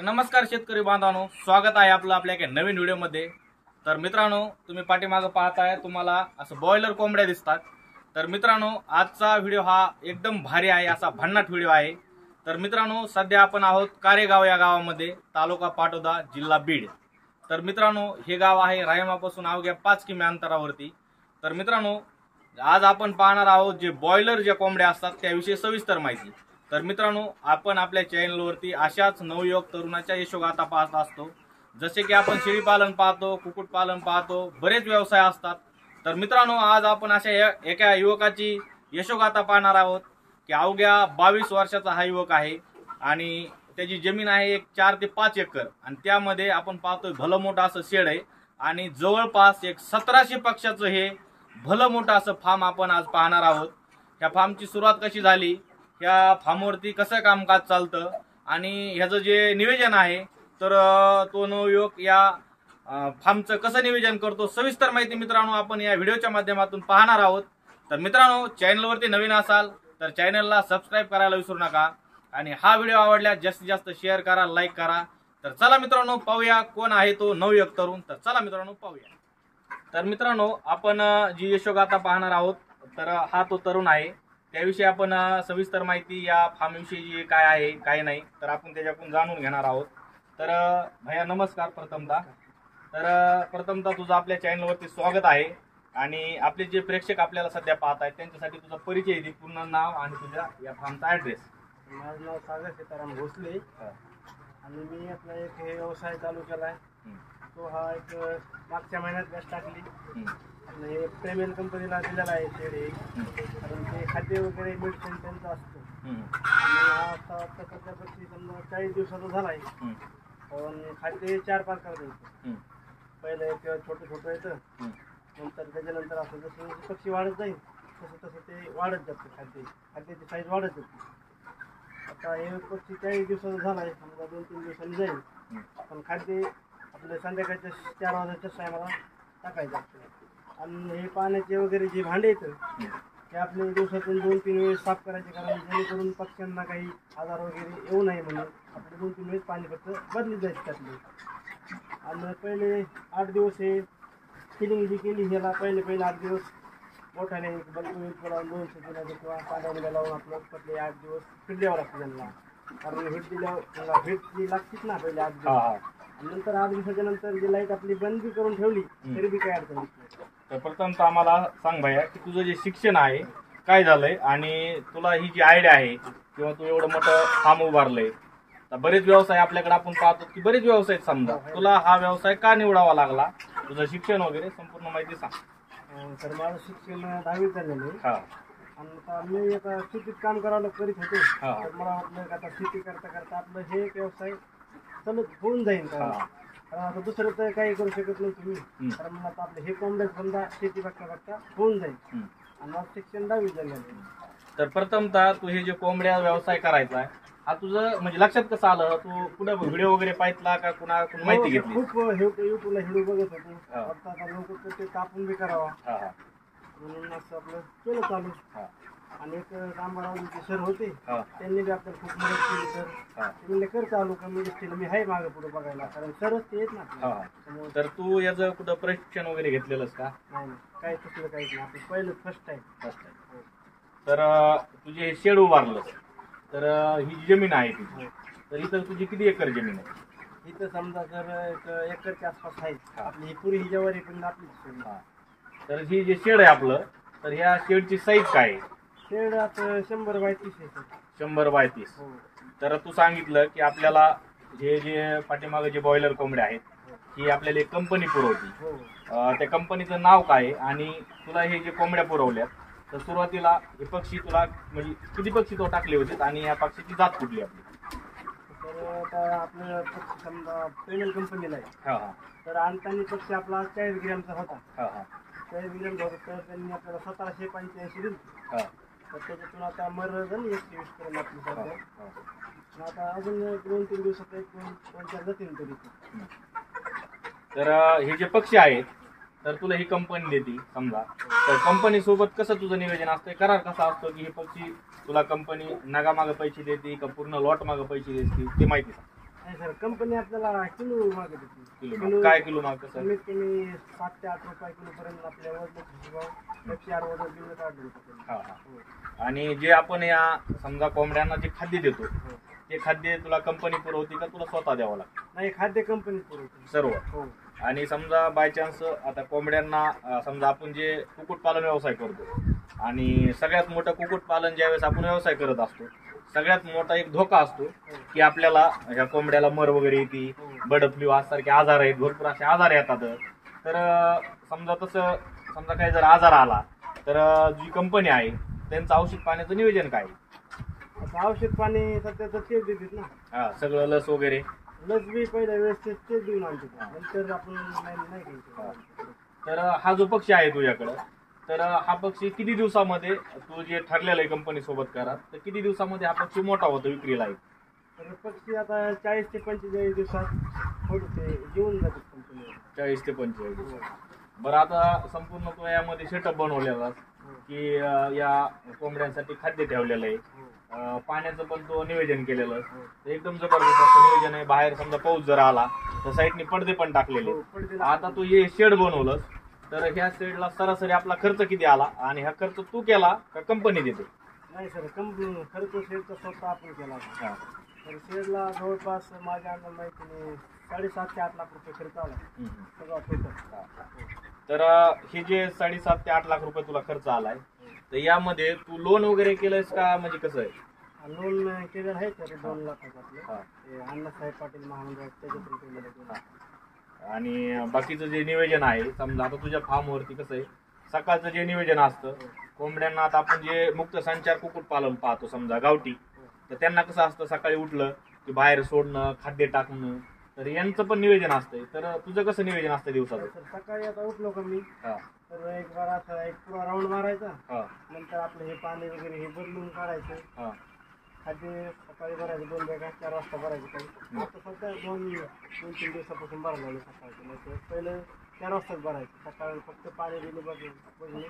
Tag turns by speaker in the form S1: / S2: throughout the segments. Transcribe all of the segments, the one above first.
S1: नमस्कार शेतकरी बांधवांनो, स्वागत आहे आपलं आपल्या एका नवीन व्हिडिओमध्ये। तर मित्रांनो, तुम्ही पाठीमागे पाहताय तुम्हाला असं बॉयलर कोंबड्या दिसतात। तर मित्रांनो, आजचा व्हिडिओ हा एकदम भारी आहे, असा भन्नाट व्हिडिओ आहे। तर मित्रांनो, सध्या आपण आहोत कारेगाव या गावामध्ये, तालुका पाटोदा, जिल्हा बीड। तर मित्रांनो, हे गाव आहे रायमापासून अवघ्या 5 किमी अंतरावरती। तर मित्रांनो, आज आपण पाहणार आहोत जे बॉयलर ज्या कोंबड्या असतात त्याविषयी सविस्तर माहिती। तर मित्रांनो, आपण आपल्या चॅनलवरती अशाच नवयुवक तरुणाच्या यशोगाथा पाहत असतो। जसे की आपण शेळी पालन पाहतो, कुक्कुट पालन पाहतो, बरेच व्यवसाय असतात। तर मित्रांनो, आज आपण अशा एका युवकाची यशोगाथा पाहणार आहोत की अवघ्या 22 वर्षाचा हा युवक आहे आणि त्याची जमीन आहे एक 4 ते 5 एकर आणि त्यामध्ये आपण पाहतोय भलं मोठं असं शेड आहे आणि जवळपास एक 1700 पक्ष्याचं हे भलं मोठं असं फार्म आपण आज पाहणार आहोत। या फार्मची सुरुवात कशी झाली, या फार्मवरती कसं कामकाज चालतं आणि ह्याचं जे नियोजन आहे तर तो नवयुवक या फार्मचं कसं नियोजन करतो, सविस्तर माहिती मित्रांनो आपण या व्हिडिओच्या माध्यमातून पाहणार आहोत। तर मित्रांनो, चॅनलवरती नवीन असाल तर चॅनलला सबस्क्राईब करायला विसरू नका आणि हा व्हिडिओ आवडल्यास जास्तीत जास्त शेअर करा, लाईक करा। तर चला मित्रांनो, पाहूया कोण आहे तो नवयुवक तरुण। तर चला मित्रांनो पाहूया। तर मित्रांनो, आपण जी यशोगाथा पाहणार आहोत तर हा तो तरुण आहे, त्याविषयी आपण सविस्तर माहिती या फार्मविषयी जी काय आहे काय नाही तर आपण त्याच्याकडून जाणून घेणार आहोत। तर भैया नमस्कार प्रथमतः तुझं आपल्या चॅनलवरती स्वागत आहे आणि आपले जे प्रेक्षक आपल्याला सध्या पाहत आहेत त्यांच्यासाठी तुझा परिचय दे, पूर्ण नाव आणि तुझ्या या फार्मचा ॲड्रेस।
S2: माझं नाव सागर सीताराम भोसले आणि मी आपला एक हे व्यवसाय चालू केला आहे। तो हा एक मागच्या महिन्यात गॅस टाकली आणि हे प्रेमियल कंपनीला दिलेला आहे शेड, कारण ते खाद्य वगैरे मेडिसिन त्यांचं असतं आणि हा आता सध्यापासून समजा 40 दिवसाचा झाला आहे। पण खाद्य 4-5 करायचं, पहिलं एक छोटं येतं, नंतर त्याच्यानंतर असं जसं पक्षी वाढत जाईल तसं ते वाढत जातं, खाद्याची साईज वाढत जाते। आता हे पक्षी 40 दिवसाचा झाला आहे, समजा 2-3 दिवसांनी जाईल, पण खाद्य आपल्या संध्याकाळच्या 4 वाजताच्या टायमाला टाकायचं असतं। आणि हे पाण्याचे वगैरे जे भांडे येतं ते आपले दिवसातून 2-3 वेळेस साफ करायचे, कारण जेणेकरून पक्ष्यांना काही आजार वगैरे येऊ नये म्हणून आपले 2-3 वेळेस पाणी फक्त बदली जायचे त्यातले। आणि पहिले 8 दिवस हे फिलिंग जी केली ह्याला पहिले 8 दिवस मोठ्याने बल्ब लावून 200 किंवा पाण्याला लावून आपलं पटले 8 दिवस फिट द्यावं लागतं त्यांना, कारण हिट दिल्यावर हिट जी लागतीच ना पहिले 8 दिवस। नंतर 8 दिवसाच्या नंतर जी लाईट आपली बंद करून ठेवली तरी बी काय अडचण नाही।
S1: तर प्रथमतः आम्हाला सांग भैया की तुझं जे शिक्षण आहे काय झालंय आणि तुला ही जी आयडिया आहे किंवा तू एवढं मोठं फार्म उभारलंय, तर बरेच व्यवसाय आपल्याकडे आपण पाहतो की बरेच व्यवसाय, समजा तुला हा व्यवसाय का निवडावा लागला, तुझं शिक्षण वगैरे संपूर्ण माहिती सांग।
S2: तर माझं शिक्षण 10वी झालेलं आहे आणि आता मी आता शेतीत काम करायला करीत होतो, तर मला वाटलं की आता शेती करता आपलं हे एक व्यवसाय चालत होऊन जाईल, कारण आता दुसरं तर काही करू शकत नाही तुम्ही, कारण मला आता आपलं हे कोंबड्या समजा शेती बघता होऊन जाईल आणि माझं शिक्षण 10वी झालेलं आहे।
S1: तर प्रथमतः तू हे जे कोंबड्या व्यवसाय करायचा आहे हा तुझं म्हणजे लक्षात कसं आलं, तू कुठे व्हिडिओ वगैरे पाहितला का कुणाकडून माहिती घेतली?
S2: खूप युट्यूबला व्हिडिओ बघत होतो, आता लोक ते आपण बी करावा म्हणून असं आपलं केलं चालू। आणि एक रामबारावचे सर होते, त्यांनी बी आपल्याला खूप मदत केली, तर म्हणले कर चालू का, मी आहे मागे पुढे बघायला, कारण सरच ते येत ना।
S1: तर तू याचं कुठं प्रशिक्षण वगैरे घेतलेलंस का?
S2: नाही, काही चुकलं काहीच नाही, आपलं पहिलं फर्स्ट टाइम।
S1: तर तुझे हे शेड उभारलं, तर ही जी जमीन आहे तुझी, तर इथं तुझी किती एकर जमीन आहे?
S2: इथं समजा तर 1 एकरच्या आसपास आहे आपली, ही पुरी ही जवारी पण आपली।
S1: तर ही जे शेड आहे आपलं, तर ह्या शेडची साईज काय आहे?
S2: शेड आता 100 बाय 30 आहे।
S1: 100 बाय 30। तर तू सांगितलं की आपल्याला हे जे पाठीमागे जे बॉयलर कोंबड्या आहेत ही आपल्याला एक कंपनी पुरवती, त्या कंपनीचं नाव काय आणि तुला हे जे कोंबड्या पुरवल्यात तर सुरुवातीला हे पक्षी तुला म्हणजे किती पक्षी तो टाकले होते आणि या पक्षीची जात कुठली आपली?
S2: तर आता आपलं पक्षी समजा प्रेमियल कंपनीला आहे, तर आणताना पक्षी आपला 40 ग्रॅमचा होता, 40 ग्रॅमचा होता, तर त्यांनी आपल्याला 1785 दिली, तर त्याच्यातून आता झाली 120 पर्यंत आपली सध्या। आता अजून 2-3 दिवसात 1-2-4 जातील तरी।
S1: तर हे जे पक्षी आहेत तर तुला ही कंपनी देते समजा, तर कंपनी सोबत कसं तुझं नियोजन असतं, करार कसा असतो की हे पक्षी तुला कंपनी नगा मागे पैसे देते का पूर्ण लॉट मागे पैसे देते, ते माहिती सांग।
S2: नाही सर, कंपनी आपल्याला किलो मागत होती.
S1: किलो काय किलो माग कसं
S2: कमीत कमी 7 ते 8 रुपये किलो पर्यंत आपल्या वजन 4 वजन बिल काढलं होतं.
S1: हा हा. आणि जे आपण या समजा कोंबड्यांना जे खाद्य देतो ते खाद्य तुला कंपनी पुरवते का तुला स्वतः द्यावं लागतं?
S2: नाही, खाद्य कंपनी पुरवते
S1: सर्व.
S2: हो.
S1: आणि समजा बाय चान्स आता कोंबड्यांना समजा आपण जे कुक्कुटपालन व्यवसाय करतो आणि सगळ्यात मोठं कुक्कुटपालन ज्यावेळेस आपण व्यवसाय करत असतो सगळ्यात मोठा एक धोका असतो की आपल्याला ह्या कोंबड्याला मर वगैरे येते, बर्ड फ्लू सारखे आजार आहेत, भरपूर असे आजार येतात. तर समजा तसं समजा काही जर आजार आला तर जी कंपनी आहे त्यांचं औषध पाण्याचं नियोजन काय?
S2: आता औषध पाणी सध्या तर तेच देतात ना.
S1: हा, सगळं लस वगैरे
S2: लस बी पहिल्या वेळेस तेच देऊन आणतो, नंतर आपण नाही घ्यायचं.
S1: तर हा जो पक्षी आहे तुझ्याकडं तर हा पक्षी किती दिवसामध्ये तू जे ठरलेलं आहे कंपनी सोबत करा तर किती दिवसामध्ये हा पक्षी मोठा होतो विक्रीला आहे?
S2: तर पक्षी आता 40 ते 45 दिवसात होतं ते जेवून जातात कंपनीवर.
S1: 40 ते 45 दिवस. बरं, आता संपूर्ण तो यामध्ये सेटअप बनवलेला की या कोंबड्यांसाठी खाद्य ठेवलेलं आहे, पाण्याचं पण तो नियोजन केलेलं एकदम जबरदस्त असं नियोजन आहे. बाहेर समजा पाऊस जर आला तर साईडने पडदे पण टाकलेले. आता तू हे शेड बनवलंस तर ह्या शेडला सरासरी आपला खर्च किती आला आणि हा खर्च तू केला का कंपनी देते?
S2: नाही सर, कंपनी खर्च शेडचा स्वतः आपण केला. तर शेडला जवळपास माझ्या माहितीने 7.5 ते 8 लाख रुपये खर्च आला सगळा टोटल.
S1: तर हे जे 7.5 ते 8 लाख रुपये तुला खर्च आलाय तर यामध्ये तू लोन वगैरे केलंयस का म्हणजे कसं आहे?
S2: लोन केलेलं आहे तर 2 लाखाचं आपलं अण्णासाहेब पाटील महामंडळ त्याच्यातून केलेलं.
S1: आणि बाकीचं जे नियोजन आहे समजा आता तुझ्या फार्मवरती कसं आहे सकाळचं जे नियोजन असतं कोंबड्यांना, आता आपण जे मुक्त संचार कुक्कुटपालन पाहतो समजा गावठी, तर त्यांना कसं असतं सकाळी उठलं की बाहेर सोडणं, खाद्य टाकणं, तर यांचं पण नियोजन असतंय. तर तुझं कसं नियोजन असतं दिवसाचं?
S2: सकाळी आता उठलो का मी तर एक बार असा एक पुरा राऊंड मारायचा, नंतर आपलं हे पाणी वगैरे हे बदलून काढायचं, खाद्य सकाळी भरायचं 2 बॅगा 4 वाजता भरायचं. काही आता सध्या 2-3 दिवसापासून भरला नाही सकाळचं, नाही पहिलं 4 वाजताच भरायचं. सकाळी फक्त पाणी दिले बघणे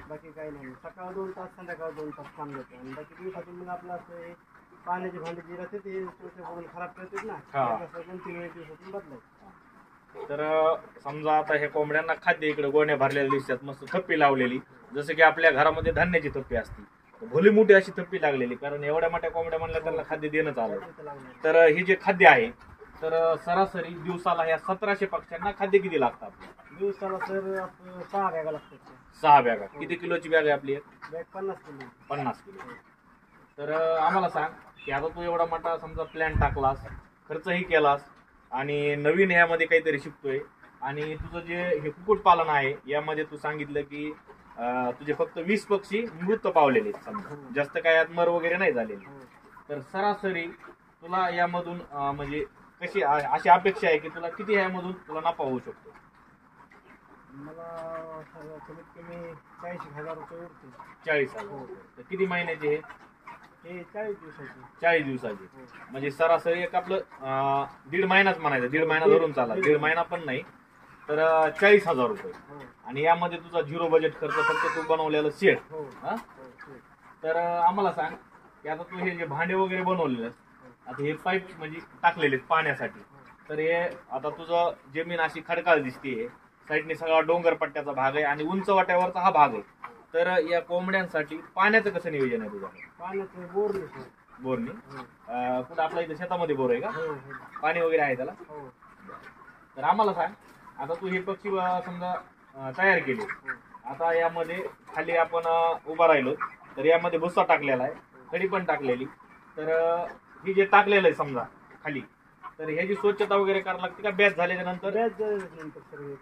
S2: बाकी काही नाही. सकाळ 2 तास संध्याकाळ 2 तास काम घेतो आणि बाकी दिवसातून मग आपलं असं पाण्याची भांडी जी राहते ते बघून खराब करतात ना, 2-3 दिवसातून बदलायचं.
S1: तर समजा आता हे कोंबड्यांना खाद्य इकडे गोण्या भरलेल्या दिसतात, मस्त थप्पी लावलेली, जसं की आपल्या घरामध्ये धान्याची थप्पी असते, भली मोठी अशी थप्पी लागलेली, कारण एवढ्या मोठ्या कोंबड्या म्हणल्या त्यांना खाद्य देणंच आलं. तर हे जे खाद्य आहे तर सरासरी दिवसाला ह्या 1700 पक्ष्यांना खाद्य किती लागतं आपल्याला?
S2: दिवसाला सर 6 बॅगा लागतात.
S1: 6 बॅगा. किती किलोची बॅग आहे आपली?
S2: Bag 50 kilo.
S1: 50 किलो. तर आम्हाला सांग की आता तू एवढा मोठा समजा प्लॅन टाकलास, खर्चही केलास आणि नवीन यामध्ये काहीतरी शिकतोय आणि तुझं जे हे कुक्कुटपालन आहे यामध्ये तू सांगितलं की तुझे फक्त 20 पक्षी मृत पावलेले समजा, जास्त काय यात मर वगैरे नाही झालेले. तर सरासरी तुला यामधून म्हणजे कशी अशी अपेक्षा आहे की तुला किती यामधून तुला नफा होऊ शकतो?
S2: मला कमीत कमी 40,000 रुपये उरते.
S1: 40,000. तर किती महिन्याचे हे?
S2: हे 40 दिवसाचे.
S1: 40 दिवसाचे. म्हणजे सरासरी एक आपलं 1.5 महिनाच म्हणायचं, 1.5 महिना धरून चाला, 1.5 महिना पण नाही, तर 40,000 रुपये. आणि यामध्ये तुझा 0 बजेट खर्च फक्त तू बनवलेलं शेड. तर आम्हाला सांग की आता तू हे जे भांडे वगैरे बनवलेलं आता हे पाईप म्हणजे टाकलेले पाण्यासाठी, तर हे आता तुझं जमीन अशी खडकाळ दिसते, साईडने सगळा डोंगर पट्ट्याचा भाग आहे आणि उंच वाट्यावरचा हा भाग आहे. तर या कोंबड्यांसाठी पाण्याचं कसं नियोजन आहे तुझं?
S2: पाण्याचं बोरणी.
S1: बोरणी कुठं आपल्या इथे शेतामध्ये बोर आहे का? पाणी वगैरे आहे त्याला? तर आम्हाला सांग आता तू हे पक्षी समजा तयार केले, आता यामध्ये खाली आपण उभा राहिलो तर यामध्ये भुस्सा टाकलेला आहे, खडी पण टाकलेली, तर हे जे टाकलेलं आहे समजा खाली, तर ह्याची स्वच्छता वगैरे करायला लागते का बॅच झाल्याच्या नंतर?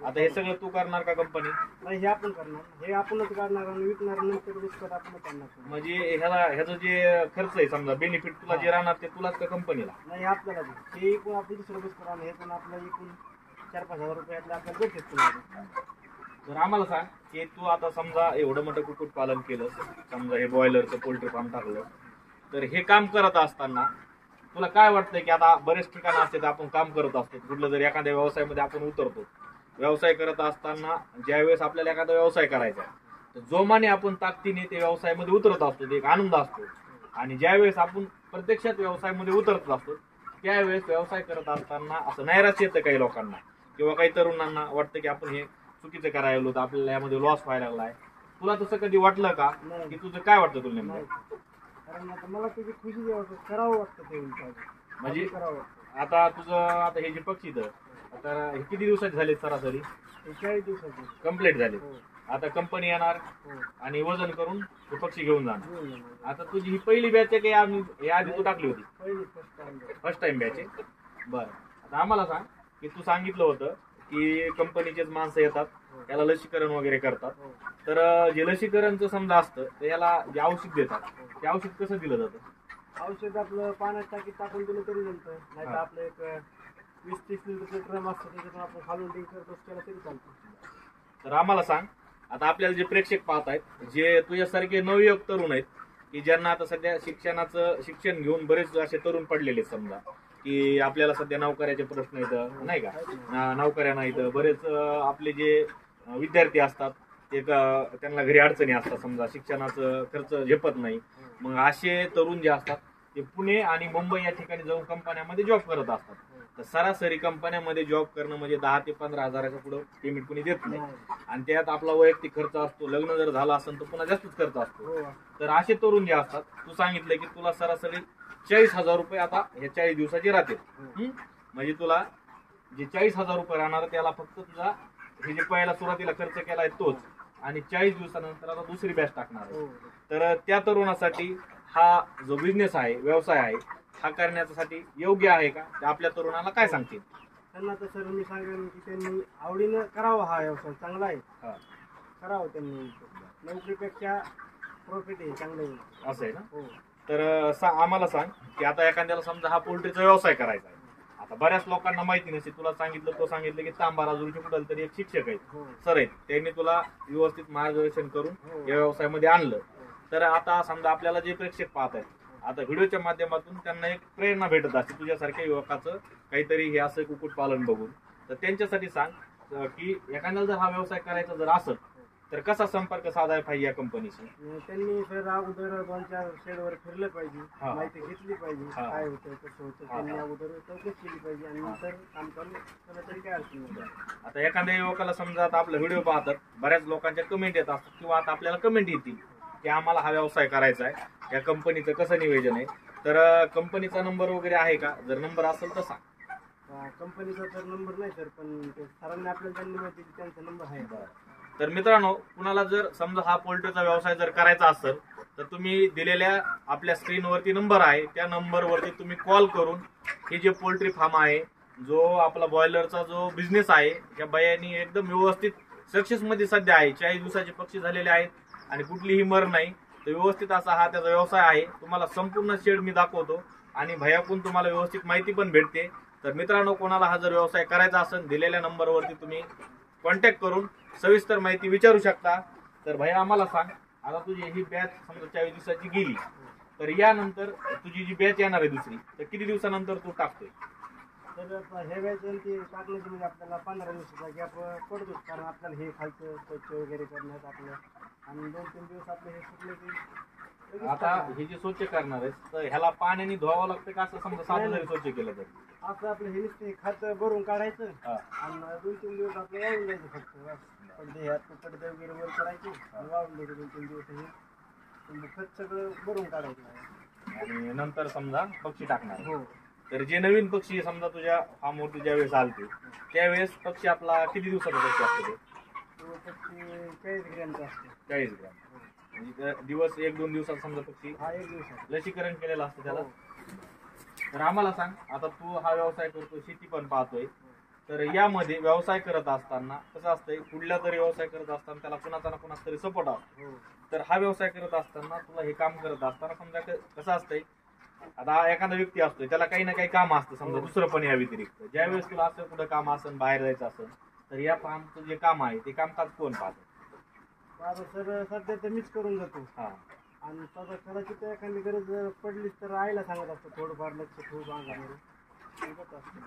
S1: आता हे सगळं तू करणार का कंपनी?
S2: नाही, हे आपण करणार, हे आपणच करणार आणि विकणार, नंतर विकत आपण करणार.
S1: म्हणजे ह्याचं जे खर्च आहे समजा बेनिफिट तुला जे राहणार ते तुलाच का कंपनीला?
S2: नाही, आपल्याला हे एकूण आपण दुसरं बिस्कट आणि हे पण आपलं एकूण 4-5 हजार रुपये आपल्याला भेटतात.
S1: तर आम्हाला सांग की तू आता समजा एवढं मोठं कुक्कुटपालन केलं, समजा हे बॉयलरचं पोल्ट्री फार्म टाकलं, तर हे काम करत असताना तुला काय वाटतंय की आता बरेच ठिकाण असतात आपण काम करत असतो, कुठलं जर एखाद्या व्यवसायामध्ये आपण उतरतो, व्यवसाय करत असताना ज्यावेळेस आपल्याला एखादा व्यवसाय करायचा तर जोमाने आपण ताकदीने ते व्यवसायामध्ये उतरत असतो, ते एक आनंद असतो. आणि ज्यावेळेस आपण प्रत्यक्षात व्यवसायामध्ये उतरत असतो त्यावेळेस व्यवसाय करत असताना असं नैराश्य येतं काही लोकांना किंवा काही तरुणांना वाटतं की आपण हे चुकीचं करायला होतं, आपल्याला यामध्ये लॉस व्हायला लागलाय. तुला तसं कधी वाटलं का
S2: नाही.
S1: की तुझं काय वाटतं तुला
S2: नाही.
S1: नेमकं?
S2: कारण आता मला त्याची खुशी जेव्हा करावं वाटतं ते
S1: म्हणजे
S2: करावं वाटतं.
S1: आता तुझं आता हे जे पक्षी इथं आता हे किती दिवसाचे झाले सरासरी?
S2: हे 40 दिवसाचे.
S1: कम्प्लीट झाले.
S2: हो.
S1: आता कंपनी येणार
S2: हो.
S1: आणि वजन करून ते पक्षी घेऊन जाणार.
S2: घेऊन येणार.
S1: आता तुझी ही पहिली बॅच आहे की आम्ही आधी तू टाकली होती?
S2: पहिली first time.
S1: First time batch आहे. बरं, आता आम्हाला सांग की तू सांगितलं होतं की कंपनीचेच माणसं येतात त्याला लसीकरण वगैरे करतात.
S2: हो.
S1: तर जे लसीकरणचं समजा असतं तर याला जे औषध देतात ते औषध कसं दिलं जातं?
S2: औषध आपलं पाण्यात टाकीत टाकून दिलं तरी जमतं. नाही तर
S1: हा.
S2: आपलं एक 20-30 लिटरचं ड्रम असतं त्याच्यातून आपण खालून ड्रिंक करतो त्याला तरी चालतं.
S1: तर आम्हाला सांग, आता आपल्याला जे प्रेक्षक पाहत आहेत जे तुझ्यासारखे नवयुवक तरुण आहेत की ज्यांना आता सध्या शिक्षण घेऊन बरेच असे तरुण पडलेले आहेत, समजा की आपल्याला सध्या नोकऱ्याचे प्रश्न येतं नाही का, नोकऱ्या नाहीत, बरेच आपले जे विद्यार्थी असतात ते त्यांना घरी अडचणी असतात, समजा शिक्षणाचं खर्च झेपत नाही. मग असे तरुण जे असतात ते पुणे आणि मुंबई या ठिकाणी जाऊन कंपन्यामध्ये जॉब करत असतात. तर सरासरी कंपन्यामध्ये जॉब करणं म्हणजे 10 ते 15 हजाराच्या पुढे पेमेंट कोणी देत नाही आणि त्यात आपला वैयक्तिक खर्च असतो, लग्न जर झालं असेल तर पुन्हा जास्तच खर्च असतो.
S2: हो.
S1: तर असे तरुण जे असतात, तू सांगितलं की तुला सरासरी 40,000 रुपये आता हे 40 दिवसाचे राहतील. म्हणजे तुला जे 40,000 रुपये राहणार त्याला फक्त तुझा हे जे पहिला सुरुवातीला खर्च केलाय तोच आणि 40 दिवसानंतर आता दुसरी बॅच टाकणार आहे.
S2: हो.
S1: तर त्या तरुणासाठी हा जो बिझनेस आहे, व्यवसाय आहे, हा करण्यासाठी योग्य आहे का? ते आपल्या तरुणाला काय सांगतील?
S2: त्यांना तर सर मी सांगेन की त्यांनी आवडीनं करावा, हा व्यवसाय चांगला आहे.
S1: हा.
S2: करावं त्यांनी. नोकरीपेक्षा प्रॉफिट आहे, चांगलं आहे.
S1: असं आहे ना?
S2: हो.
S1: तर आम्हाला सांग की आता एखाद्याला समजा हा पोल्ट्रीचा व्यवसाय करायचा आहे. आता बऱ्याच लोकांना माहिती नसते, तुला सांगितलं की तांबा राजुरीचे कुठं तरी एक शिक्षक आहेत,
S2: हो.
S1: सर आहेत, त्यांनी तुला व्यवस्थित मार्गदर्शन करून
S2: हो.
S1: या व्यवसायामध्ये आणलं. तर आता समजा आपल्याला जे प्रेक्षक पाहत आहेत आता व्हिडिओच्या माध्यमातून त्यांना एक प्रेरणा भेटत असते तुझ्यासारख्या युवकाचं काहीतरी हे असं कुक्कुटपालन बघून. तर त्यांच्यासाठी सांग की एखाद्याला जर हा व्यवसाय करायचा जर असेल तर कसा संपर्क साधायला पाहिजे या कंपनीशी?
S2: त्यांनी सर अगोदर 2-4 शेडवर फिरलं पाहिजे,
S1: हा.
S2: माहिती घेतली पाहिजे,
S1: हा.
S2: काय होतं कसं होतं
S1: हा.
S2: त्यांनी अगोदर चौकशी केली पाहिजे आणि नंतर काम चालू केलं तरी काय अडचण नाही.
S1: आता एखाद्या युवकाला समजा आता आपला व्हिडिओ पाहतात, बऱ्याच लोकांच्या कमेंट येत असतात किंवा आता आपल्याला कमेंट येतील की आम्हाला हा व्यवसाय करायचा आहे, या कंपनीचं कसं नियोजन आहे. तर कंपनीचा नंबर वगैरे आहे का? जर नंबर असेल तर सांग.
S2: कंपनीचा तर नंबर नाही सर, पण ते सरांनी आपल्याला त्यांनी माहिती की त्यांचा नंबर आहे.
S1: तर मित्रांनो, कुणाला जर समजा हा पोल्ट्रीचा व्यवसाय जर करायचा असेल तर तुम्ही दिलेल्या आपल्या स्क्रीनवरती नंबर आहे, त्या नंबरवरती तुम्ही कॉल करून हे जे पोल्ट्री फार्म आहे, जो आपला बॉयलरचा जो बिझनेस आहे, या बायांनी एकदम व्यवस्थित सक्सेस मध्ये सध्या आहे. 40 दिवसाचे पक्षी झालेले आहेत आणि कुठलीही मर नाही. तर व्यवस्थित असा हा त्याचा व्यवसाय आहे. तुम्हाला संपूर्ण शेड मी दाखवतो आणि भैयाकडून तुम्हाला व्यवस्थित माहिती पण भेटते. तर मित्रांनो, कोणाला हा जर व्यवसाय करायचा असेल दिलेल्या नंबरवरती तुम्ही कॉन्टॅक्ट करून सविस्तर माहिती विचारू शकता. तर भैया आम्हाला सांग, आता तुझी ही बॅच समजा 40 दिवसाची गेली तर यानंतर तुझी जी बॅच येणार आहे दुसरी, तर किती दिवसानंतर तू टाकतोय?
S2: तर हे व्याज ते टाकण्याची म्हणजे आपल्याला 15 दिवसाचा गॅप पडतो, कारण आपल्याला हे खालचं स्वच्छ वगैरे करण्यात आपलं आणि 2-3 दिवस आपले हे सुटले की
S1: आता हे जे स्वच्छ करणार आहे तर ह्याला पाण्याने धुवावं लागतं का? असं समजा साधं जरी स्वच्छ केलं तर
S2: असं आपलं हे नुसते खत भरून काढायचं
S1: हा.
S2: आणि 2-3 दिवस आपलं वाळून द्यायचं फक्त बस. पडदे ह्यात पडदे वगैरे वर करायचे आणि वाळून द्यायचे 2-3 दिवस. हे खत सगळं भरून काढायचं
S1: आणि नंतर समजा पक्षी टाकणार.
S2: हो.
S1: तर जे नवीन पक्षी समजा तुझ्या फार्मवरती ज्यावेळेस आलते त्यावेळेस पक्षी आपला किती दिवसाचा पक्षी असतो?
S2: तो पक्षी 40 ग्रॅमचा असतो.
S1: 40 ग्रॅम. म्हणजे दिवस 1-2 दिवसात समजा पक्षी
S2: हा 1 दिवसात
S1: लसीकरण केलेलं असतं त्याला.
S2: हो.
S1: तर आम्हाला सांग, आता तू हा व्यवसाय करतो, शेती पण पाहतोय, तर यामध्ये व्यवसाय करत असताना कसं असतंय, कुठला तरी व्यवसाय करत असताना त्याला कुणाचा ना कुणाचा तरी सपोर्ट असतो.
S2: हो.
S1: तर हा व्यवसाय करत असताना तुला हे काम करत असताना समजा कसं असतंय, आता एखादा व्यक्ती असतोय त्याला काही ना काही काम असतं समजा दुसरं पण या व्यतिरिक्त. ज्यावेळेस तुला असं कुठं काम असेल, बाहेर जायचं असेल, तर या फार्मचं जे काम आहे ते कामकाज कोण पाहतं?
S2: माझं सर सध्या तर मीच करून जातो
S1: हा.
S2: आणि स्वतः कदाचित एखादी गरज पडलीच तर आईला सांगत असतो, थोडंफार लक्ष ठेवू अंगामध्ये सांगत असतो.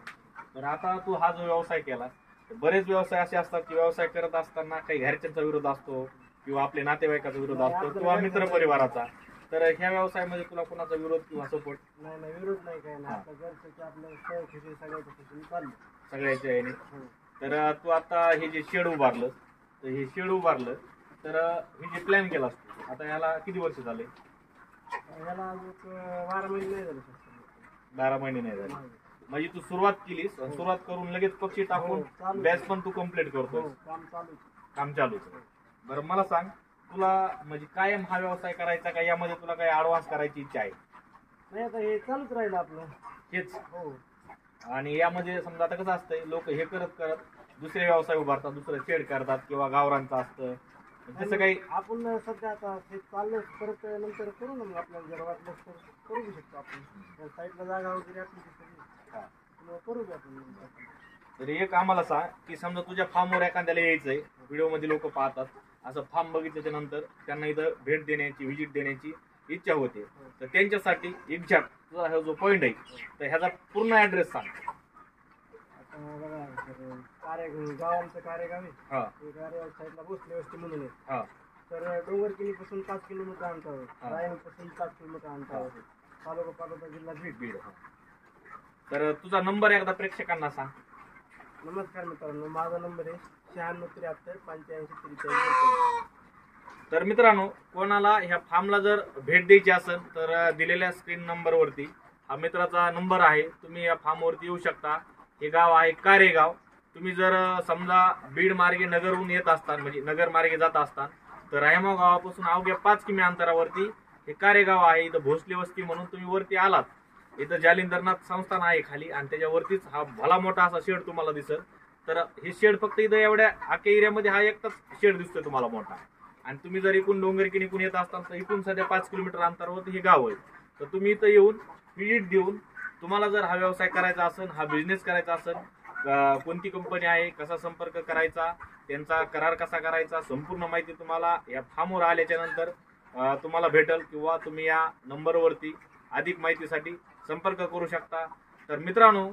S1: तर आता तू हा जो व्यवसाय केला, तर बरेच व्यवसाय असे असतात की व्यवसाय करत असताना काही घरच्यांचा विरोध असतो किंवा आपल्या नातेवाईकाचा विरोध असतो किंवा मित्र परिवाराचा. तर ह्या व्यवसायामध्ये तुला कोणाचा विरोध किंवा सपोर्ट?
S2: नाही नाही, विरोध नाही काय नाही, आपलं घरचं की आपलं सगळं खुशी सगळ्याच्या खुशीने चाललं.
S1: सगळ्याच्या याने.
S2: हो.
S1: तर तू आता हे जे शेड उभारलं, तर हे शेड उभारलं तर हे जे प्लॅन केला असतो, आता याला किती वर्ष झाले?
S2: ह्याला अजून 12 महिने नाही झाले सर.
S1: 12 महिने नाही झाले. म्हणजे तू सुरुवात केलीस, सुरुवात करून लगेच पक्षी टाकून
S2: हो, चालू.
S1: बॅच पण तू कम्प्लीट
S2: हो,
S1: करतो,
S2: काम चालू.
S1: काम चालू. बरं मला सांग, तुला म्हणजे कायम हा व्यवसाय करायचा का यामध्ये तुला काही ऍडव्हान्स करायची इच्छा आहे?
S2: नाही, आता हे चालूच राहिलं आपलं.
S1: हेच.
S2: हो.
S1: आणि यामध्ये समजा आता कसं असतंय, लोक हे करत करत दुसरे व्यवसाय उभारतात, दुसरं शेड करतात किंवा गावरांचं असतं, तसं काही?
S2: आपण सध्या आता हे चाललं, परत नंतर करू ना, मग आपल्याला जर वाटलं तर करू बी शकतो आपण. साईडला जागा वगैरे आपली करू बी आपण.
S1: तर एक आम्हाला सांग की समजा तुझ्या फार्मवर एखाद्याला यायचंय, व्हिडिओ मध्ये लोक पाहतात, असं फार्म बघितल्याच्या नंतर त्यांना इथं भेट देण्याची, व्हिजिट देण्याची इच्छा होते, तर त्यांच्यासाठी एक्झॅक्ट तुझा हा जो पॉइंट आहे, तर ह्याचा पूर्ण ऍड्रेस सांग.
S2: आता बघा सर, गाव आमचं कारेगाव आहे.
S1: हा
S2: ते कारेगाव साईडला भोसले वस्ती म्हणून आहे.
S1: हा.
S2: तर डोंगरकिनीपासून 5 किलोमीटर अंतरावर,
S1: हा.
S2: रायनपासून 5 किलोमीटर अंतरावर, तालुका पाटोदा, जिल्हा बीड.
S1: बीड. तर तुझा नंबर एकदा प्रेक्षकांना सांग.
S2: नमस्कार मित्रांनो, माझा नंबर आहे 9673 85 43.
S1: तर मित्रांनो, कोणाला ह्या फार्मला जर भेट द्यायची असेल तर दिलेल्या स्क्रीन नंबरवरती हा मित्राचा नंबर आहे, तुम्ही या फार्मवरती येऊ शकता. हे गाव आहे कारेगाव. तुम्ही जर समजा बीड मार्गे नगरहून येत असताना, म्हणजे नगर मार्गे जात असताना, तर रायमाव गावापासून अवघ्या 5 किमी अंतरावरती हे कारेगाव आहे. इथं भोसले वस्ती म्हणून तुम्ही वरती आलात, इथं जालिंदरनाथ संस्थान आहे खाली, आणि त्याच्यावरतीच हा भला मोठा असा शेड तुम्हाला दिसत. तर हे शेड फक्त इथं एवढ्या आख्या एरियामध्ये हा एकच शेड दिसतोय तुम्हाला मोठा. आणि तुम्ही जर इकडून डोंगरकिनी इकडून येत असताल तर इकडून सध्या 5 किलोमीटर अंतरावरती हे गाव आहे. तर तुम्ही इथं येऊन व्हिजिट देऊन, तुम्हाला जर हा व्यवसाय करायचा असेल, हा बिझनेस करायचा असेल, कोणती कंपनी आहे, कसा संपर्क करायचा, त्यांचा करार कसा करायचा, संपूर्ण माहिती तुम्हाला या फार्मवर आल्याच्या नंतर तुम्हाला भेटेल, किंवा तुम्ही या नंबरवरती अधिक माहितीसाठी संपर्क करू शकता. तर मित्रांनो,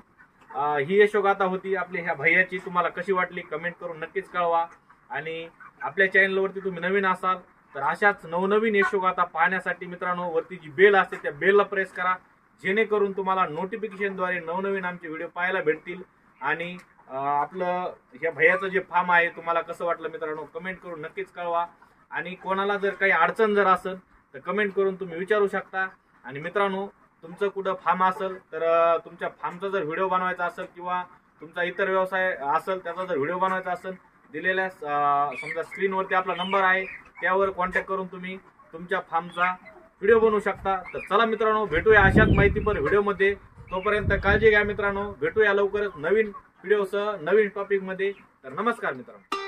S1: ही यशोगाथा होती आपली ह्या भैयाची. तुम्हाला कशी वाटली कमेंट करून नक्कीच कळवा. आणि आपल्या चॅनलवरती तुम्ही नवीन असाल तर अशाच नवनवीन यशोगाथा पाहण्यासाठी मित्रांनो, वरती जी बेल असते त्या बेलला प्रेस करा, जेणेकरून तुम्हाला नोटिफिकेशनद्वारे नवनवीन आमचे व्हिडिओ पाहायला भेटतील. आणि आपलं ह्या भैयाचं जे फार्म आहे तुम्हाला कसं वाटलं मित्रांनो, कमेंट करून नक्कीच कळवा. आणि कोणाला जर काही अडचण जर असेल तर कमेंट करून तुम्ही विचारू शकता. आणि मित्रांनो, तुमचं कुठं फार्म असेल तर तुमच्या फार्मचा जर व्हिडिओ बनवायचा असेल, किंवा तुमचा इतर व्यवसाय असेल त्याचा जर व्हिडिओ बनवायचा असेल, दिलेल्या समजा स्क्रीनवरती आपला नंबर आहे, त्यावर कॉन्टॅक्ट करून तुम्ही तुमच्या फार्मचा व्हिडिओ बनवू शकता. तर चला मित्रांनो, भेटूया अशाच माहितीपर व्हिडिओमध्ये. तोपर्यंत काळजी घ्या मित्रांनो, भेटूया लवकरच नवीन व्हिडिओसह नवीन टॉपिकमध्ये. तर नमस्कार मित्रांनो.